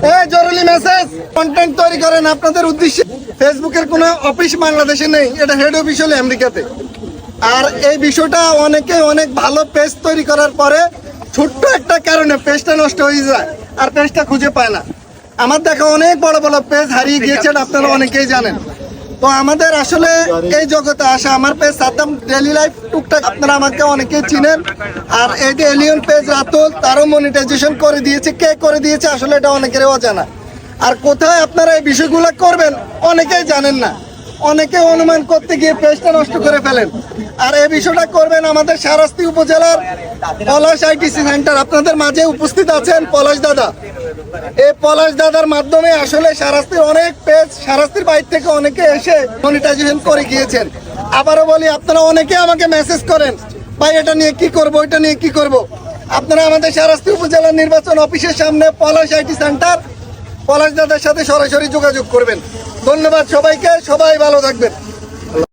এই জরুরি message, content তৈরি করেন আপনাদের উদ্দেশ্যে। ফেসবুকের কোনো অফিস বাংলাদেশে নেই, এটা হেড অফিস হলো আমেরিকাতে। আর এই বিষয়টা অনেকে অনেক ভালো পেজ তৈরি করার পরে ছোট্ট একটা কারণে পেজটা নষ্ট হয়ে যায় আর পেজটা খুঁজে পায় না। আমার দেখা অনেক বড় বড় পেজ হারিয়ে গিয়েছেন, আপনারা অনেকেই জানেন। তো আমাদের আসলে এই জগতে আসা, আমার পেজ সাদ্দাম ডেইলি লাইফ টুকটাক আপনারা আমাকে অনেকেই চিনেন। আর এই যে এলিয়ন পেজ রাতুল, তারও মনিটাইজেশন করে দিয়েছে। কে করে দিয়েছে আসলে এটা অনেকেরই অজানা। আর কোথায় আপনারা এই বিষয়গুলো করবেন অনেকেই জানেন না, অনেকে অনুমান করতে গিয়ে পেজটা নষ্ট করে ফেলেন। আর এই বিষয়টা করবেন আমাদের শাহরাস্তি উপজেলার পলাশ আইটিসি সেন্টার, আপনাদের মাঝে উপস্থিত আছেন পলাশ দাদা। এই পলাশ দাদার মাধ্যমে আসলে শাহরাস্তির অনেক পেজ, শাহরাস্তির বাইরে থেকে অনেকে এসে মনিটাইজেশন করে গিয়েছেন। আবারও বলি, আপনারা অনেকে আমাকে মেসেজ করেন, ভাই এটা নিয়ে কি করব, এটা নিয়ে কি করব। আপনারা আমাদের শাহরাস্তি উপজেলার নির্বাচন অফিসের সামনে পলাশ আইটি সেন্টার, পলাশ দাদার সাথে সরাসরি যোগাযোগ করবেন। ধন্যবাদ সবাইকে, সবাই ভালো থাকবেন।